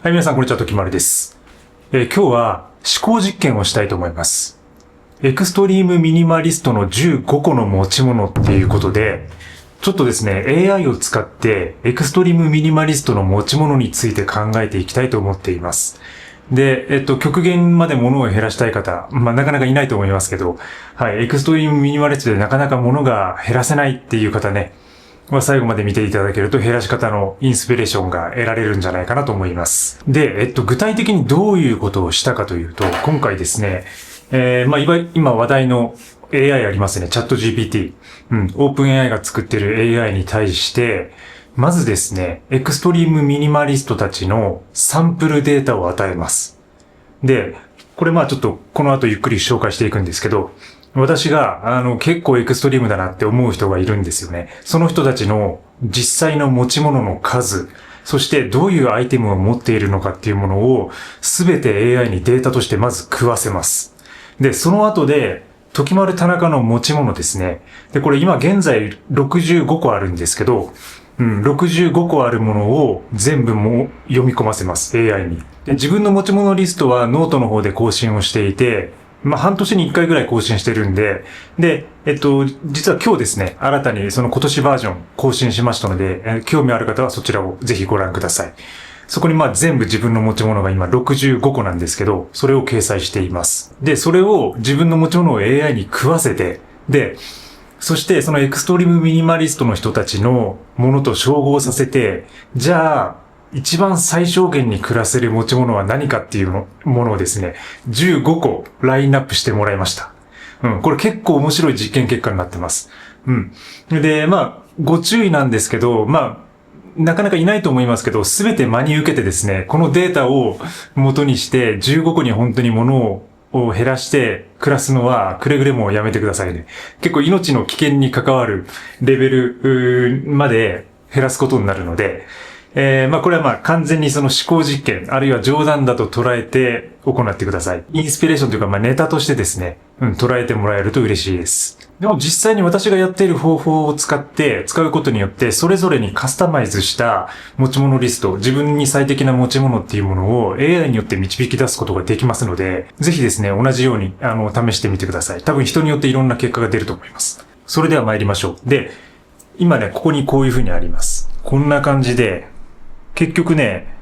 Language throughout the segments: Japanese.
はい、皆さんこんにちは、ときまるです。今日は思考実験をしたいと思います。エクストリームミニマリストの15個の持ち物っていうことで、ちょっとですね、AI を使ってエクストリームミニマリストの持ち物について考えていきたいと思っています。で、極限まで物を減らしたい方、なかなかいないと思いますけど、はい、エクストリームミニマリストでなかなか物が減らせないっていう方ね、最後まで見ていただけると減らし方のインスピレーションが得られるんじゃないかなと思います。で、具体的にどういうことをしたかというと、今回ですね、今話題の AI ありますね、チャット GPT。オープン AI が作ってる AI に対して、まずですね、エクストリームミニマリストたちのサンプルデータを与えます。で、これちょっとこの後ゆっくり紹介していくんですけど、私が、結構エクストリームだなって思う人がいるんですよね。その人たちの実際の持ち物の数、そしてどういうアイテムを持っているのかっていうものを、すべて AI にデータとしてまず食わせます。で、その後で、時丸田中の持ち物ですね。で、これ今現在65個あるんですけど、65個あるものを全部も読み込ませます、AI に。で、自分の持ち物リストはノートの方で更新をしていて、半年に1回ぐらい更新してるんで、で、実は今日ですね、新たにその今年バージョン更新しましたので、興味ある方はそちらをぜひご覧ください。そこに全部自分の持ち物が今65個なんですけど、それを掲載しています。で、それを自分の持ち物を AI に食わせて、で、そしてそのエクストリームミニマリストの人たちのものと照合させて、じゃあ、一番最小限に暮らせる持ち物は何かっていうものをですね、15個ラインナップしてもらいました。これ結構面白い実験結果になってます。で、ご注意なんですけど、なかなかいないと思いますけど、すべて真に受けてですね、このデータを元にして15個に本当に物を減らして暮らすのはくれぐれもやめてくださいね。結構命の危険に関わるレベルまで減らすことになるので、これは完全にその思考実験、あるいは冗談だと捉えて行ってください。インスピレーションというかネタとしてですね、捉えてもらえると嬉しいです。でも実際に私がやっている方法を使うことによって、それぞれにカスタマイズした持ち物リスト、自分に最適な持ち物っていうものを AI によって導き出すことができますので、ぜひですね、同じように試してみてください。多分人によっていろんな結果が出ると思います。それでは参りましょう。で、今ね、ここにこういう風にあります。こんな感じで、結局ね、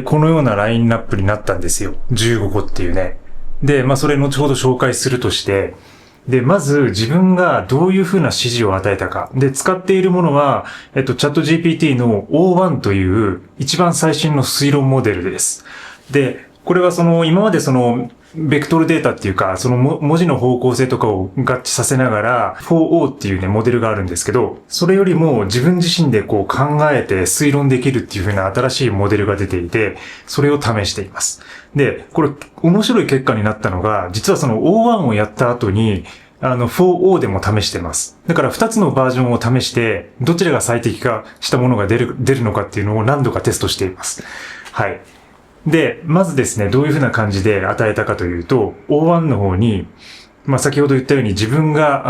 このようなラインナップになったんですよ。15個っていうね。で、それ後ほど紹介するとして、で、まず自分がどういう風な指示を与えたか。で、使っているものは、チャット GPT の O1 という一番最新の推論モデルです。で、これは今までベクトルデータっていうか、文字の方向性とかを合致させながら、4O っていうね、モデルがあるんですけど、それよりも自分自身で考えて推論できるっていう風な新しいモデルが出ていて、それを試しています。で、これ、面白い結果になったのが、実はO1 をやった後に、4O でも試してます。だから2つのバージョンを試して、どちらが最適化したものが出るのかっていうのを何度かテストしています。はい。で、まずですね、どういう風な感じで与えたかというと、O1 の方に、先ほど言ったように自分が、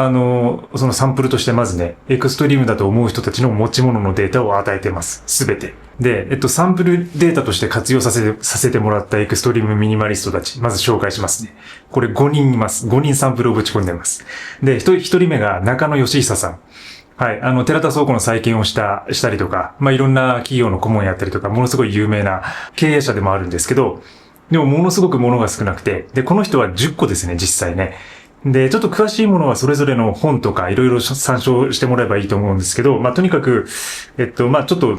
そのサンプルとしてまずね、エクストリームだと思う人たちの持ち物のデータを与えてます。すべて。で、サンプルデータとして活用させてもらったエクストリームミニマリストたち、まず紹介しますね。これ5人います。5人サンプルをぶち込んでます。で、1人目が中野義久さん。はい。寺田倉庫の再建をしたりとか、いろんな企業の顧問やったりとか、ものすごい有名な経営者でもあるんですけど、でもものすごく物が少なくて、で、この人は10個ですね、実際ね。で、ちょっと詳しいものはそれぞれの本とかいろいろ参照してもらえばいいと思うんですけど、とにかく、ちょっと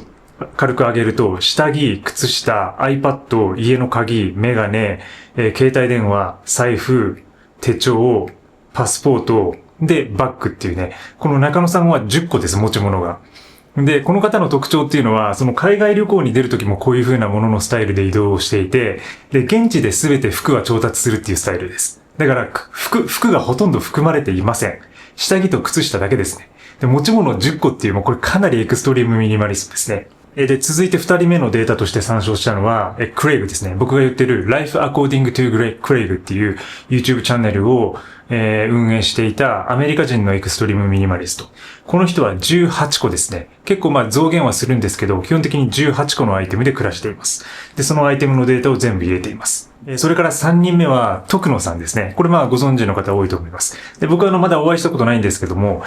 軽く挙げると、下着、靴下、iPad、家の鍵、メガネ、携帯電話、財布、手帳、パスポート、で、バッグっていうね、この中野さんは10個です、持ち物が。で、この方の特徴っていうのは、海外旅行に出るときもこういう風なもののスタイルで移動をしていて、で、現地で全て服は調達するっていうスタイルです。だから、服がほとんど含まれていません。下着と靴下だけですね。で、持ち物10個っていう、これかなりエクストリームミニマリストですね。で、続いて2人目のデータとして参照したのは、クレイグですね。僕が言ってる Life According to Craig っていう YouTube チャンネルを、運営していたアメリカ人のエクストリームミニマリスト。この人は18個ですね。結構増減はするんですけど、基本的に18個のアイテムで暮らしています。で、そのアイテムのデータを全部入れています。それから3人目は、徳野さんですね。これご存知の方多いと思います。で、僕はまだお会いしたことないんですけども、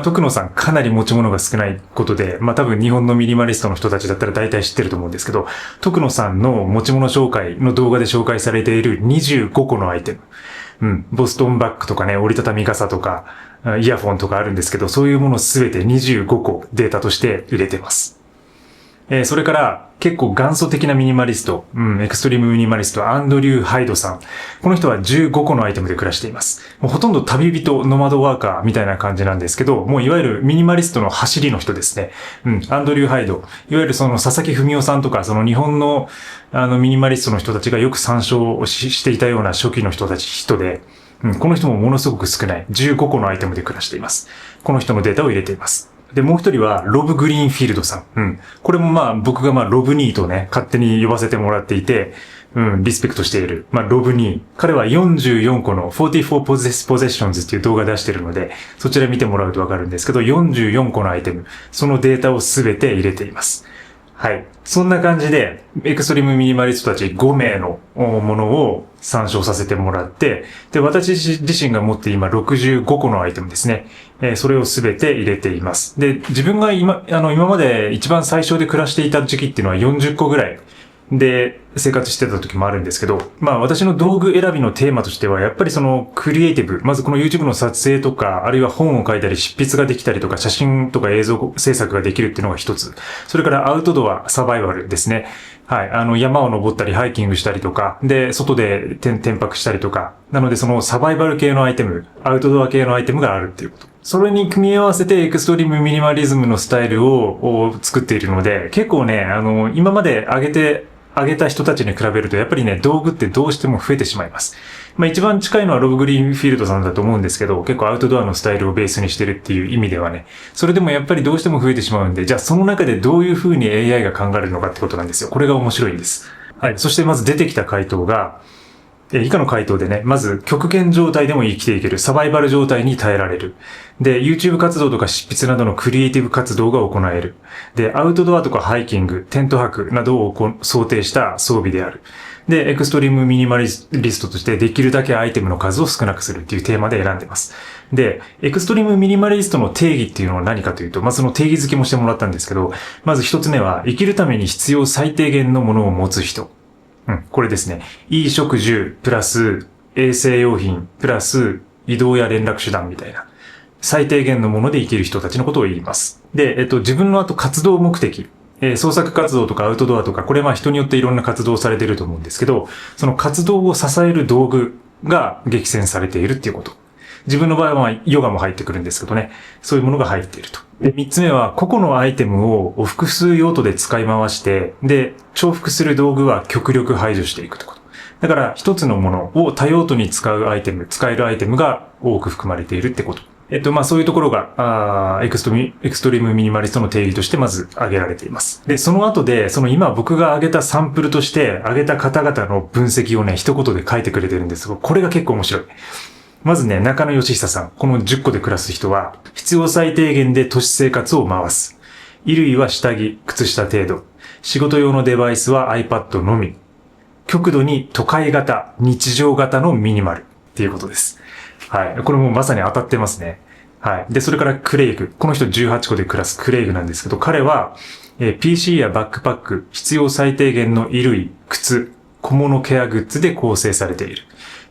徳野さんかなり持ち物が少ないことで、多分日本のミニマリストの人たちだったら大体知ってると思うんですけど、徳野さんの持ち物紹介の動画で紹介されている25個のアイテム。ボストンバッグとかね、折りたたみ傘とか、イヤフォンとかあるんですけど、そういうものすべて25個データとして入れてます。それから結構元祖的なミニマリスト、エクストリームミニマリスト、アンドリュー・ハイドさん。この人は15個のアイテムで暮らしています。もうほとんど旅人、ノマドワーカーみたいな感じなんですけど、もういわゆるミニマリストの走りの人ですね。アンドリュー・ハイド。いわゆるその佐々木文夫さんとか、その日本のミニマリストの人たちがよく参照していたような初期の人で、この人もものすごく少ない15個のアイテムで暮らしています。この人のデータを入れています。で、もう一人は、ロブ・グリーンフィールドさん。これも僕がロブニーとね、勝手に呼ばせてもらっていて、リスペクトしている。ロブニー。彼は44個の44 Possessions っていう動画出してるので、そちら見てもらうとわかるんですけど、44個のアイテム、そのデータをすべて入れています。はい。そんな感じで、エクストリームミニマリストたち5名のものを参照させてもらって、で、私自身が持って今65個のアイテムですね。それをすべて入れています。で、自分が今まで一番最初で暮らしていた時期っていうのは40個ぐらいで生活してた時もあるんですけど、私の道具選びのテーマとしては、やっぱりそのクリエイティブ、まずこの YouTube の撮影とか、あるいは本を書いたり執筆ができたりとか、写真とか映像制作ができるっていうのが一つ。それからアウトドア、サバイバルですね。はい。山を登ったり、ハイキングしたりとか、で、外で転泊したりとか。なのでそのサバイバル系のアイテム、アウトドア系のアイテムがあるっていうこと。それに組み合わせてエクストリームミニマリズムのスタイルを作っているので、結構ね、今まで上げた人たちに比べると、やっぱりね、道具ってどうしても増えてしまいます。一番近いのはロブ・グリーンフィールドさんだと思うんですけど、結構アウトドアのスタイルをベースにしてるっていう意味ではね、それでもやっぱりどうしても増えてしまうんで、じゃあその中でどういう風に AI が考えるのかってことなんですよ。これが面白いんです。はい。そしてまず出てきた回答が、以下の回答でね、まず極限状態でも生きていける、サバイバル状態に耐えられる。で、YouTube 活動とか執筆などのクリエイティブ活動が行える。で、アウトドアとかハイキング、テント泊などを想定した装備である。で、エクストリームミニマリストとしてできるだけアイテムの数を少なくするっていうテーマで選んでます。で、エクストリームミニマリストの定義っていうのは何かというと、その定義付けもしてもらったんですけど、まず一つ目は、生きるために必要最低限のものを持つ人。これですね。衣食住、プラス衛生用品、プラス移動や連絡手段みたいな。最低限のもので生きる人たちのことを言います。で、自分の活動目的。創作活動とかアウトドアとか、これ人によっていろんな活動をされていると思うんですけど、その活動を支える道具が激戦されているっていうこと。自分の場合はヨガも入ってくるんですけどね。そういうものが入っていると。で、3つ目は、個々のアイテムを複数用途で使い回して、で、重複する道具は極力排除していくってこと。だから、一つのものを多用途に使えるアイテムが多く含まれているってこと。そういうところが、エクストリームミニマリストの定義としてまず挙げられています。で、その後で、今僕が挙げたサンプルとして挙げた方々の分析をね、一言で書いてくれてるんですが、これが結構面白い。まずね、中野義久さん。この10個で暮らす人は、必要最低限で都市生活を回す。衣類は下着、靴下程度。仕事用のデバイスは iPad のみ。極度に都会型、日常型のミニマルっていうことです。はい。これもまさに当たってますね。はい。で、それからクレイグ。この人18個で暮らすクレイグなんですけど、彼は、PC やバックパック、必要最低限の衣類、靴、小物ケアグッズで構成されている。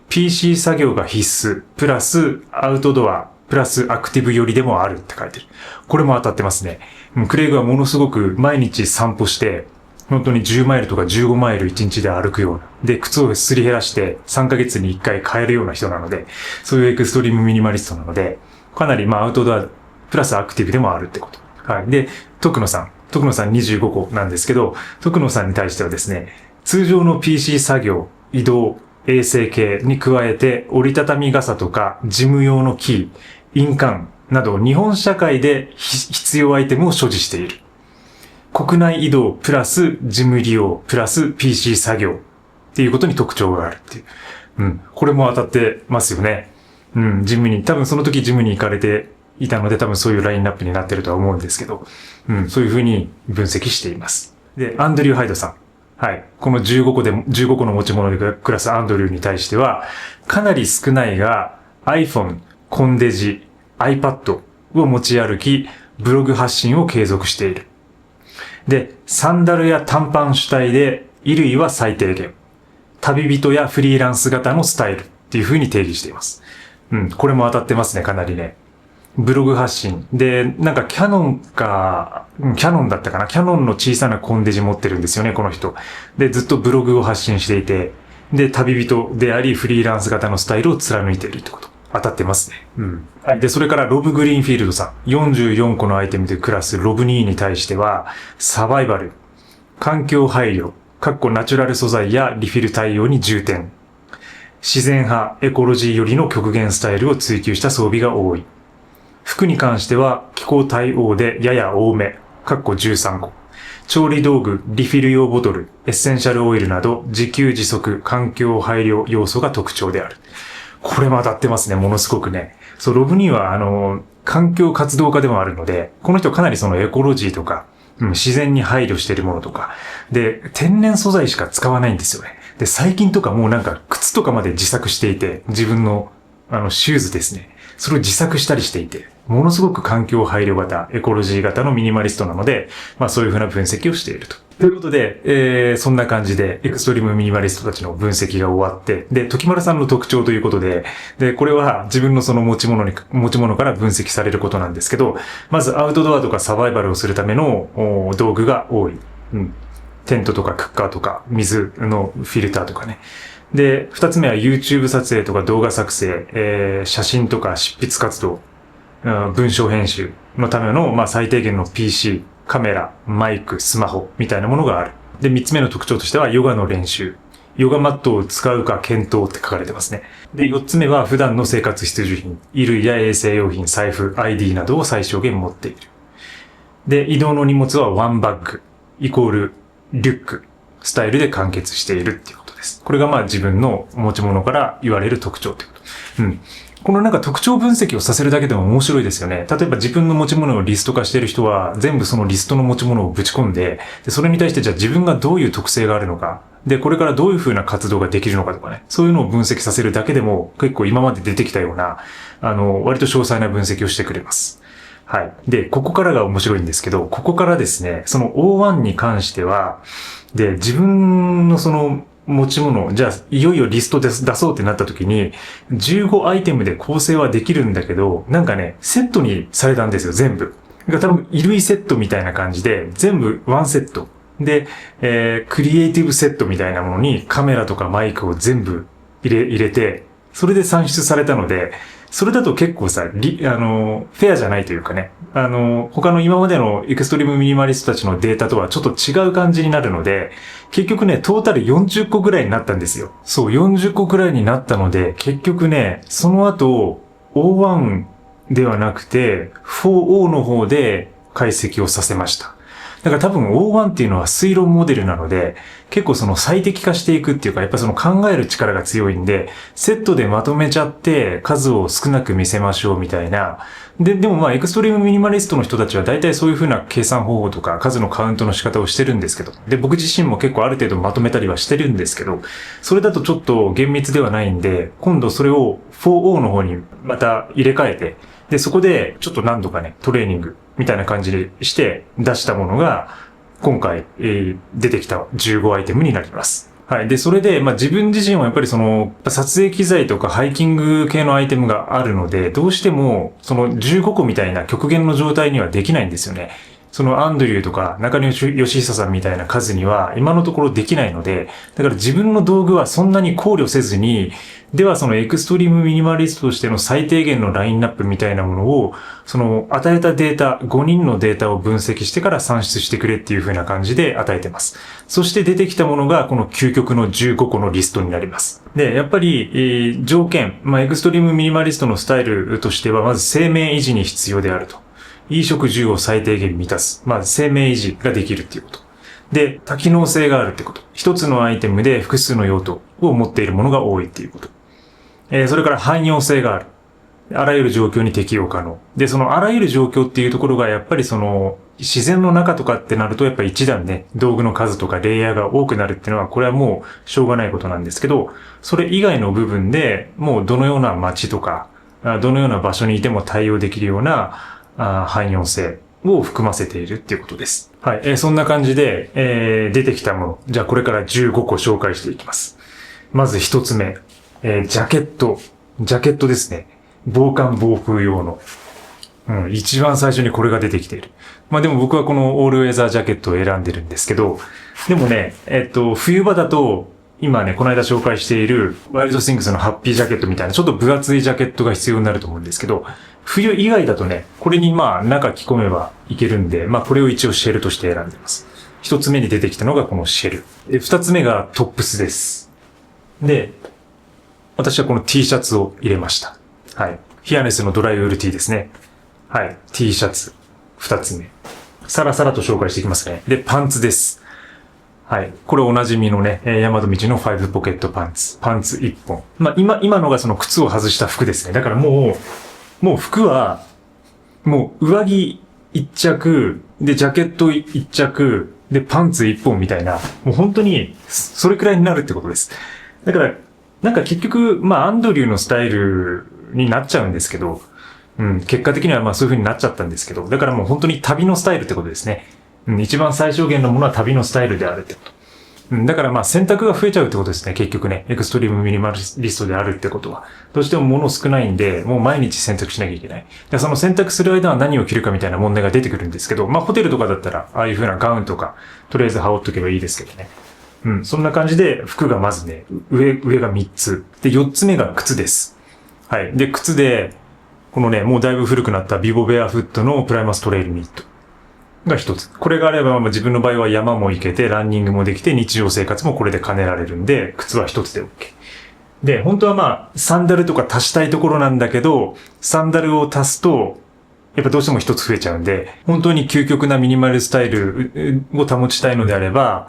PC 作業が必須、プラスアウトドア、プラスアクティブ寄りでもあるって書いてる。これも当たってますね。クレイグはものすごく毎日散歩して、本当に10マイルとか15マイル1日で歩くような。で、靴をすり減らして3ヶ月に1回変えるような人なので、そういうエクストリームミニマリストなので、かなりアウトドア、プラスアクティブでもあるってこと。はい。で、徳野さん25個なんですけど、徳野さんに対してはですね、通常の PC 作業、移動、衛生系に加えて折りたたみ傘とか事務用のキー、印鑑など日本社会で必要アイテムを所持している。国内移動プラス事務利用プラス PC 作業っていうことに特徴があるっていう。これも当たってますよね。多分その時ジムに行かれていたので多分そういうラインナップになってるとは思うんですけど、そういう風に分析しています。で、アンドリュー・ハイドさん。はい。この15個の持ち物で暮らすアンドリューに対しては、かなり少ないが iPhone、コンデジ、iPad を持ち歩き、ブログ発信を継続している。で、サンダルや短パン主体で衣類は最低限。旅人やフリーランス型のスタイルっていう風に定義しています。これも当たってますね、かなりね。ブログ発信。で、なんかキャノンだったかな。キャノンの小さなコンデジ持ってるんですよね、この人。で、ずっとブログを発信していて、で、旅人であり、フリーランス型のスタイルを貫いているってこと。当たってますね。はい。で、それからロブ・グリーンフィールドさん。44個のアイテムで暮らすロブ2に対しては、サバイバル、環境配慮、ナチュラル素材やリフィル対応に重点。自然派、エコロジーよりの極限スタイルを追求した装備が多い。服に関しては気候対応でやや多め、13個。調理道具、リフィル用ボトル、エッセンシャルオイルなど自給自足、環境配慮要素が特徴である。これも当たってますね、ものすごくね。そう、ロブニーは環境活動家でもあるので、この人かなりそのエコロジーとか、自然に配慮しているものとか、で、天然素材しか使わないんですよね。で、最近とかもうなんか靴とかまで自作していて、自分のシューズですね。それを自作したりしていて、ものすごく環境配慮型、エコロジー型のミニマリストなので、そういうふうな分析をしていると。ということで、そんな感じで、エクストリームミニマリストたちの分析が終わって、で、時丸さんの特徴ということで、これは自分のその持ち物から分析されることなんですけど、まずアウトドアとかサバイバルをするための道具が多い。テントとかクッカーとか、水のフィルターとかね。で、二つ目は YouTube 撮影とか動画作成、写真とか執筆活動、文章編集のための、最低限の PC、カメラ、マイク、スマホみたいなものがある。で、三つ目の特徴としてはヨガの練習。ヨガマットを使うか検討って書かれてますね。で、四つ目は普段の生活必需品、衣類や衛生用品、財布、ID などを最小限持っている。で、移動の荷物はワンバッグ、イコールリュック、スタイルで完結しているっていうことです。これが自分の持ち物から言われる特徴ってこと。このなんか特徴分析をさせるだけでも面白いですよね。例えば自分の持ち物をリスト化している人は全部そのリストの持ち物をぶち込んで、それに対してじゃあ自分がどういう特性があるのか、で、これからどういう風な活動ができるのかとかね、そういうのを分析させるだけでも結構今まで出てきたような、割と詳細な分析をしてくれます。はい。で、ここからが面白いんですけど、ここからですね、その O1 に関しては、で、自分のその持ち物、じゃあ、いよいよリストで出そうってなった時に、15アイテムで構成はできるんだけど、なんかね、セットにされたんですよ、全部。多分、衣類セットみたいな感じで、全部ワンセット。で、クリエイティブセットみたいなものにカメラとかマイクを全部入れて、それで算出されたので、それだと結構さ、フェアじゃないというかね、他の今までのエクストリームミニマリストたちのデータとはちょっと違う感じになるので、結局ね、トータル40個ぐらいになったんですよ。そう、40個ぐらいになったので、結局ね、その後、O1 ではなくて、4O の方で解析をさせました。だから多分 O1 っていうのは推論モデルなので、結構その最適化していくっていうか、やっぱその考える力が強いんで、セットでまとめちゃって数を少なく見せましょうみたいな。でもエクストリームミニマリストの人たちは大体そういう風な計算方法とか数のカウントの仕方をしてるんですけど、で、僕自身も結構ある程度まとめたりはしてるんですけど、それだとちょっと厳密ではないんで、今度それを 4O の方にまた入れ替えて、で、そこでちょっと何度かね、トレーニングみたいな感じでして出したものが、今回、出てきた15アイテムになります。はい。で、それで、自分自身はやっぱりその、撮影機材とかハイキング系のアイテムがあるので、どうしても、その15個みたいな極限の状態にはできないんですよね。そのアンドリューとか中野義久さんみたいな数には今のところできないので、だから自分の道具はそんなに考慮せずに、ではそのエクストリームミニマリストとしての最低限のラインナップみたいなものを、その与えたデータ、5人のデータを分析してから算出してくれっていう風な感じで与えてます。そして出てきたものがこの究極の15個のリストになります。で、やっぱり、条件、エクストリームミニマリストのスタイルとしてはまず生命維持に必要であると。衣食住を最低限満たす。まあ、生命維持ができるっていうこと。で、多機能性があるってこと。一つのアイテムで複数の用途を持っているものが多いっていうこと。それから汎用性がある。あらゆる状況に適用可能。で、そのあらゆる状況っていうところがやっぱりその自然の中とかってなるとやっぱり一段ね、道具の数とかレイヤーが多くなるっていうのはこれはもうしょうがないことなんですけど、それ以外の部分でもうどのような街とか、どのような場所にいても対応できるような汎用性を含ませているっていうことです。はい。そんな感じで、出てきたもの。じゃあこれから15個紹介していきます。まず一つ目。ジャケット。ジャケットですね。防寒防風用の。一番最初にこれが出てきている。まあでも僕はこのオールウェザージャケットを選んでるんですけど、でもね、冬場だと、今ね、この間紹介しているワイルドシングスのハッピージャケットみたいなちょっと分厚いジャケットが必要になると思うんですけど、冬以外だとね、これにまあ中着込めばいけるんで、まあこれを一応シェルとして選んでます。一つ目に出てきたのがこのシェル。二つ目がトップスです。で、私はこの T シャツを入れました。はい。ヒアネスのドライウール T ですね。はい。T シャツ。二つ目。さらさらと紹介していきますね。で、パンツです。はい。これおなじみのね、大和道の5ポケットパンツ。パンツ1本。まあ、今のがその靴を外した服ですね。だからもう服は、もう上着1着、で、ジャケット1着、で、パンツ1本みたいな、もう本当に、それくらいになるってことです。だから、なんか結局、まあ、アンドリューのスタイルになっちゃうんですけど、結果的にはまあそういう風になっちゃったんですけど、だからもう本当に旅のスタイルってことですね。一番最小限のものは旅のスタイルであるってこと。だからまあ選択が増えちゃうってことですね。結局ね、エクストリームミニマリストであるってことは。どうしても物少ないんで、もう毎日選択しなきゃいけない。でその選択する間は何を着るかみたいな問題が出てくるんですけど、まあホテルとかだったら、ああいう風なガウンとか、とりあえず羽織っとけばいいですけどね。そんな感じで服がまずね、上が3つ。で、4つ目が靴です。はい。で、靴で、このね、もうだいぶ古くなったビボベアフットのプライマストレイルニットが一つ。これがあれば、自分の場合は山も行けて、ランニングもできて、日常生活もこれで兼ねられるんで、靴は一つで OK。で、本当はまあ、サンダルとか足したいところなんだけど、サンダルを足すと、やっぱどうしても一つ増えちゃうんで、本当に究極なミニマルスタイルを保ちたいのであれば、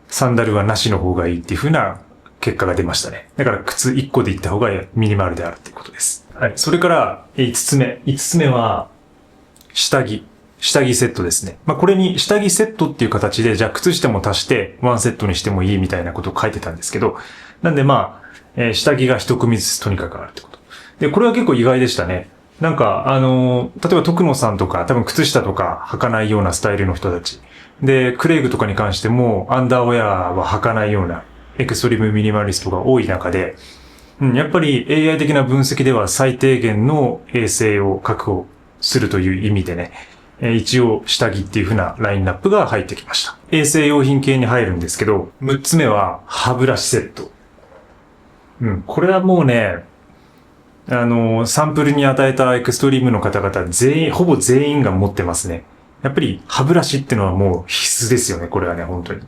サンダルはなしの方がいいっていう風な結果が出ましたね。だから靴1個でいった方がミニマルであるっていうことです。はい。それから5つ目。5つ目は、下着セットですね。まあこれに下着セットっていう形で、じゃあ靴下も足してワンセットにしてもいいみたいなことを書いてたんですけど、なんでまあ、下着が一組ずつとにかくあるってこと。で、これは結構意外でしたね。なんか、例えば徳野さんとか、多分靴下とか履かないようなスタイルの人たち。で、クレイグとかに関しても、アンダーウェアは履かないような、エクストリームミニマリストが多い中で、やっぱり AI 的な分析では最低限の衛生を確保するという意味でね、一応下着っていう風なラインナップが入ってきました。衛生用品系に入るんですけど、6つ目は歯ブラシセット。これはもうね、サンプルに与えたエクストリームの方々ほぼ全員が持ってますね。やっぱり歯ブラシってのはもう必須ですよね、これはね、本当に。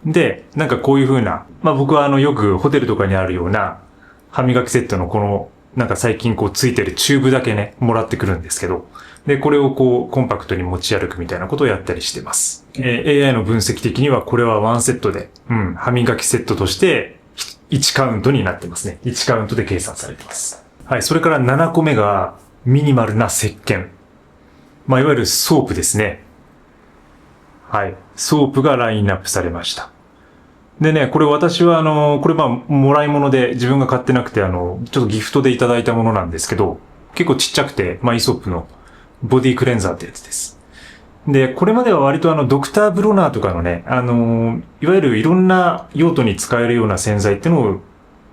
で、なんかこういう風な、まあ僕はよくホテルとかにあるような歯磨きセットのこの、なんか最近こうついてるチューブだけね、もらってくるんですけど、で、これをこうコンパクトに持ち歩くみたいなことをやったりしてます。AI の分析的にはこれはワンセットで、歯磨きセットとして1カウントになってますね。1カウントで計算されてます。はい、それから7個目がミニマルな石鹸。まあ、いわゆるソープですね。はい。ソープがラインナップされました。でね、これ私はこれもらい物で自分が買ってなくてちょっとギフトでいただいたものなんですけど、結構ちっちゃくて、イソップのボディクレンザーってやつです。で、これまでは割とドクターブロナーとかのね、いわゆるいろんな用途に使えるような洗剤ってのを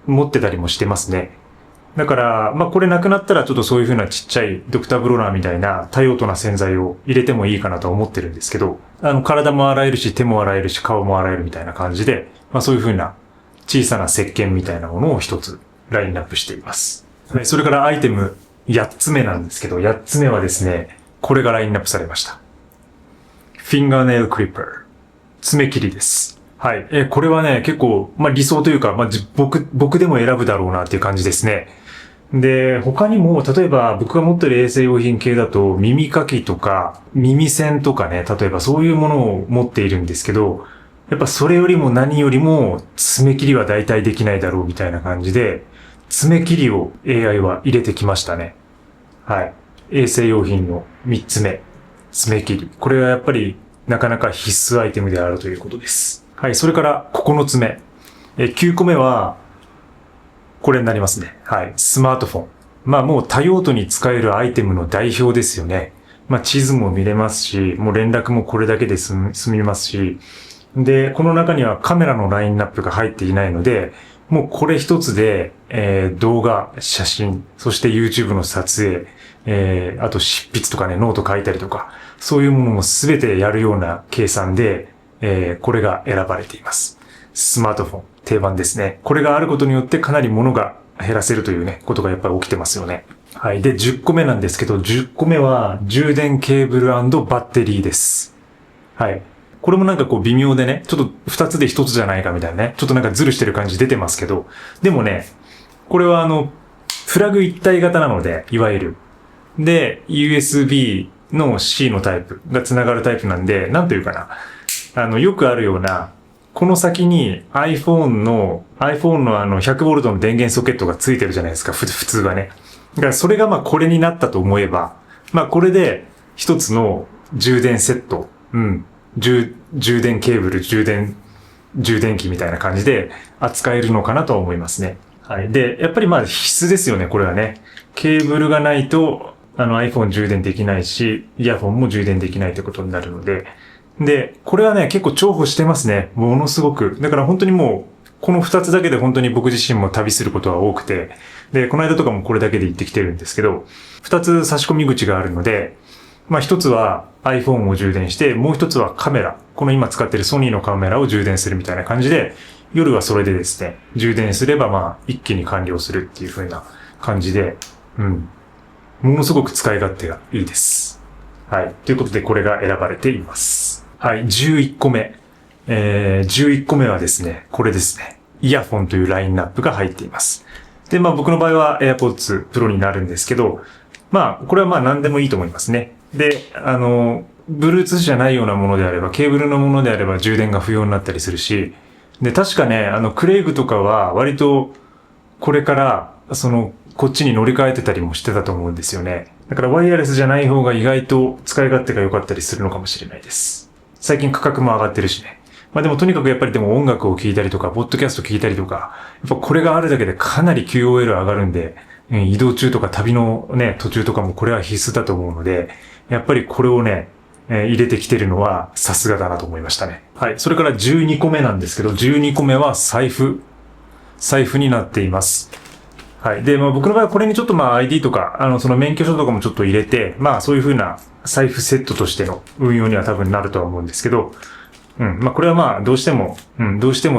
持ってたりもしてますね。だから、これなくなったらちょっとそういう風なちっちゃいドクターブロナーみたいな多用途な洗剤を入れてもいいかなと思ってるんですけど、体も洗えるし、手も洗えるし、顔も洗えるみたいな感じで、そういう風な小さな石鹸みたいなものを一つラインナップしています。はい、それからアイテム8つ目なんですけど、8つ目はですね、これがラインナップされました。フィンガーネイルクリッパー。爪切りです。はい。これはね、結構、理想というか、僕でも選ぶだろうなっていう感じですね。で、他にも、例えば僕が持ってる衛生用品系だと、耳かきとか、耳栓とかね、例えばそういうものを持っているんですけど、やっぱそれよりも何よりも、爪切りは大体できないだろうみたいな感じで、爪切りを AI は入れてきましたね。はい。衛生用品の3つ目。爪切り。これはやっぱりなかなか必須アイテムであるということです。はい。それから9つ目。9個目は、これになりますね。はい。スマートフォン。まあもう多用途に使えるアイテムの代表ですよね。まあ地図も見れますし、もう連絡もこれだけで済みますし、で、この中にはカメラのラインナップが入っていないので、もうこれ一つで、動画、写真、そして YouTube の撮影、あと執筆とかね、ノート書いたりとか、そういうものもすべてやるような計算で、これが選ばれています。スマートフォン、定番ですね。これがあることによってかなり物が減らせるというね、ことがやっぱり起きてますよね。はい。で、10個目なんですけど、10個目は充電ケーブル&バッテリーです。はい。これもなんかこう微妙でね、ちょっと2つで1つじゃないかみたいなね、ちょっとなんかズルしてる感じ出てますけど、でもね、これはプラグ一体型なので、いわゆる。で、USB の C のタイプが繋がるタイプなんで、なんというかな、よくあるような、この先に iPhone の100V の電源ソケットがついてるじゃないですか、普通はね。だからそれがまあこれになったと思えば、まあこれで一つの充電セット、充電ケーブル、充電器みたいな感じで扱えるのかなとは思いますね。はい。で、やっぱりまあ必須ですよね、これはね。ケーブルがないと、iPhone 充電できないし、イヤホンも充電できないってことになるので。で、これはね、結構重宝してますね。ものすごく。だから本当にもう、この2つだけで本当に僕自身も旅することは多くて。で、この間とかもこれだけで行ってきてるんですけど、2つ差し込み口があるので、まあ一つは iPhone を充電して、もう一つはカメラ。この今使ってるソニーのカメラを充電するみたいな感じで、夜はそれでですね、充電すればまあ一気に完了するっていう風な感じで、ものすごく使い勝手がいいです。はい。ということでこれが選ばれています。はい。11個目。11個目はですね、これですね。イヤフォンというラインナップが入っています。で、まあ僕の場合は AirPods Pro になるんですけど、まあこれはまあ何でもいいと思いますね。で、Bluetooth じゃないようなものであれば、ケーブルのものであれば充電が不要になったりするし、で、確かね、クレイグとかは割とこれから、こっちに乗り換えてたりもしてたと思うんですよね。だからワイヤレスじゃない方が意外と使い勝手が良かったりするのかもしれないです。最近価格も上がってるしね。まあでもとにかくやっぱりでも音楽を聴いたりとか、ポッドキャスト聴いたりとか、やっぱこれがあるだけでかなり QOL 上がるんで、移動中とか旅のね、途中とかもこれは必須だと思うので、やっぱりこれをね、入れてきてるのはさすがだなと思いましたね。はい。それから12個目なんですけど、12個目は財布になっています。はい。で、まあ僕の場合はこれにちょっとまあ ID とか、その免許証とかもちょっと入れて、まあそういう風な財布セットとしての運用には多分なるとは思うんですけど、まあこれはまあどうしても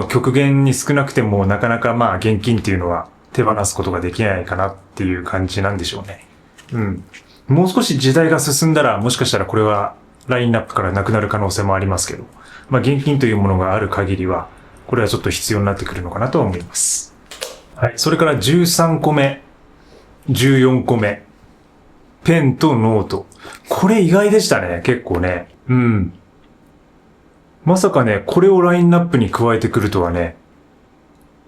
極限に少なくてもなかなかまあ現金っていうのは手放すことができないかなっていう感じなんでしょうね。もう少し時代が進んだらもしかしたらこれはラインナップからなくなる可能性もありますけど、まあ現金というものがある限りは、これはちょっと必要になってくるのかなと思います。はい。それから13個目、14個目。ペンとノート。これ意外でしたね、結構ね。まさかね、これをラインナップに加えてくるとはね、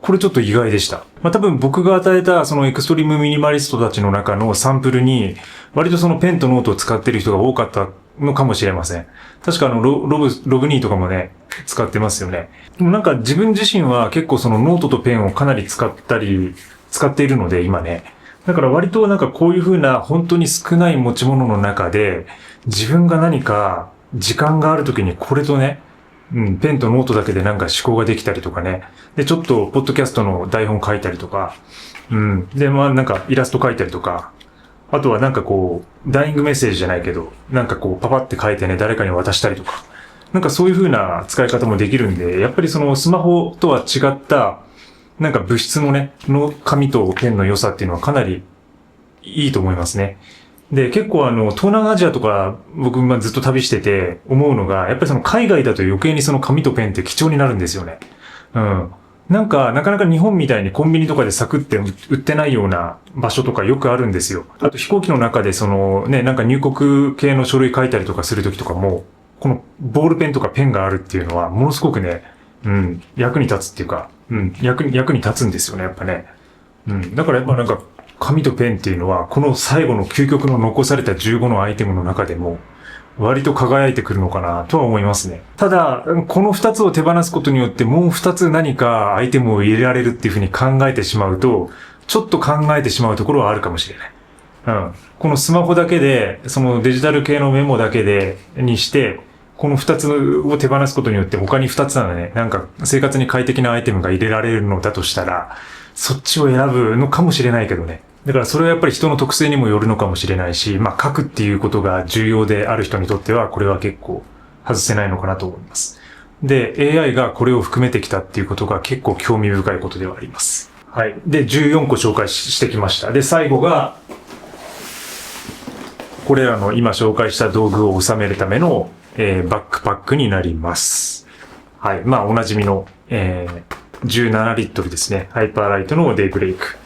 これちょっと意外でした。まあ、多分僕が与えたそのエクストリームミニマリストたちの中のサンプルに、割とそのペンとノートを使ってる人が多かったのかもしれません。確かログニーとかもね、使ってますよね。でもなんか自分自身は結構そのノートとペンをかなり使っているので今ね。だから割となんかこういう風な本当に少ない持ち物の中で、自分が何か時間がある時にこれとね、ペンとノートだけでなんか思考ができたりとかね。で、ちょっと、ポッドキャストの台本書いたりとか、で、まあなんかイラスト書いたりとか、あとはなんかこう、ダイイングメッセージじゃないけど、なんかこう、パパって書いてね、誰かに渡したりとか、なんかそういう風な使い方もできるんで、やっぱりそのスマホとは違った、なんか物質のね、の紙とペンの良さっていうのはかなりいいと思いますね。で、結構東南アジアとか僕ずっと旅してて思うのが、やっぱりその海外だと余計にその紙とペンって貴重になるんですよね。なかなか日本みたいにコンビニとかでサクって売ってないような場所とかよくあるんですよ。あと飛行機の中でなんか入国系の書類書いたりとかするときとかも、このボールペンとかペンがあるっていうのは、ものすごくね、役に立つっていうか、役に立つんですよね、やっぱね。だからやっぱなんか、紙とペンっていうのは、この最後の究極の残された15のアイテムの中でも、割と輝いてくるのかなとは思いますね。ただ、この2つを手放すことによってもう2つ何かアイテムを入れられるっていうふうに考えてしまうと、ちょっと考えてしまうところはあるかもしれない。このスマホだけで、そのデジタル系のメモだけで、にして、この2つを手放すことによって他に2つなのね、なんか生活に快適なアイテムが入れられるのだとしたら、そっちを選ぶのかもしれないけどね。だからそれはやっぱり人の特性にもよるのかもしれないし、書くっていうことが重要である人にとっては、これは結構外せないのかなと思います。で、AI がこれを含めてきたっていうことが結構興味深いことではあります。はい。で、14個紹介してきました。で、最後が、これらの今紹介した道具を収めるための、バックパックになります。はい。おなじみの、17リットルですね。ハイパーライトのデイブレイク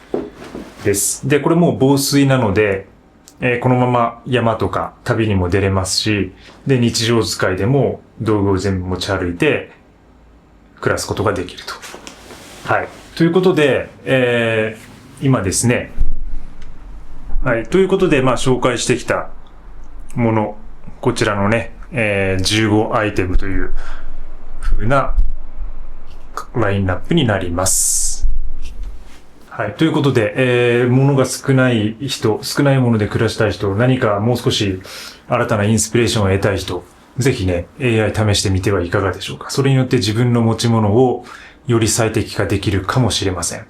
です。で、これもう防水なので、このまま山とか旅にも出れますし、で、日常使いでも道具を全部持ち歩いて暮らすことができると。はい。ということで、今ですね。はい。ということで、紹介してきたもの、こちらのね、15アイテムという風なラインナップになります。はい。ということで、物が少ない人、少ないもので暮らしたい人、何かもう少し新たなインスピレーションを得たい人、ぜひね、AI 試してみてはいかがでしょうか。それによって自分の持ち物をより最適化できるかもしれません。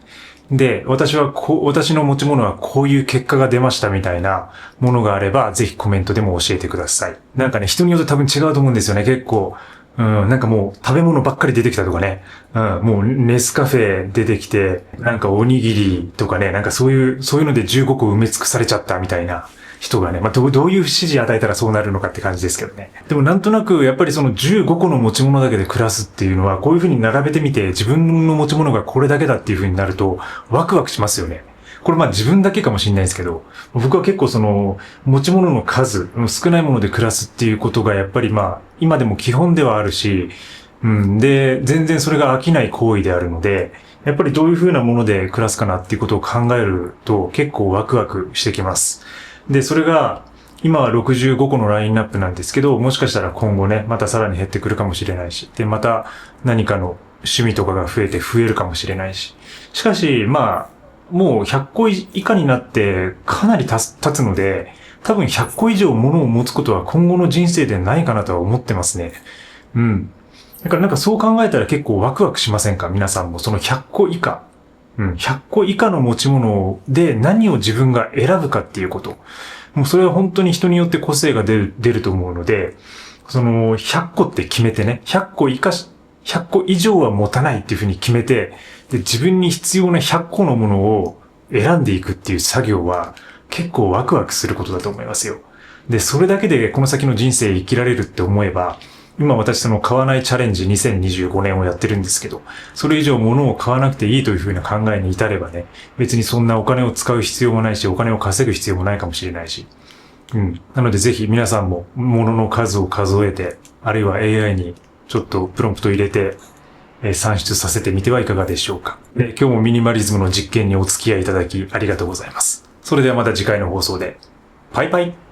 で、私の持ち物はこういう結果が出ましたみたいなものがあれば、ぜひコメントでも教えてください。なんかね、人によって多分違うと思うんですよね、結構。なんかもう食べ物ばっかり出てきたとかね。もうネスカフェ出てきて、なんかおにぎりとかね、なんかそういうので15個埋め尽くされちゃったみたいな人がね、どういう指示与えたらそうなるのかって感じですけどね。でもなんとなくやっぱりその15個の持ち物だけで暮らすっていうのは、こういう風に並べてみて自分の持ち物がこれだけだっていう風になるとワクワクしますよね。これ自分だけかもしれないですけど、僕は結構その持ち物の数、少ないもので暮らすっていうことがやっぱり今でも基本ではあるし、で、全然それが飽きない行為であるので、やっぱりどういう風なもので暮らすかなっていうことを考えると結構ワクワクしてきます。で、それが今は65個のラインナップなんですけど、もしかしたら今後ね、またさらに減ってくるかもしれないし、で、また何かの趣味とかが増えるかもしれないし。しかし、もう100個以下になってかなり経つので、多分100個以上物を持つことは今後の人生でないかなとは思ってますね。だからなんかそう考えたら結構ワクワクしませんか？皆さんもその100個以下。100個以下の持ち物で何を自分が選ぶかっていうこと。もうそれは本当に人によって個性が出ると思うので、その100個って決めてね、100個以上は持たないっていうふうに決めて、で、自分に必要な100個のものを選んでいくっていう作業は結構ワクワクすることだと思いますよ。で、それだけでこの先の人生生きられるって思えば、今私その買わないチャレンジ2025年をやってるんですけど、それ以上物を買わなくていいというふうな考えに至ればね、別にそんなお金を使う必要もないし、お金を稼ぐ必要もないかもしれないし。なのでぜひ皆さんも物の数を数えて、あるいは AI にちょっとプロンプト入れて、算出させてみてはいかがでしょうか。今日もミニマリズムの実験にお付き合いいただきありがとうございます。それではまた次回の放送で。バイバイ。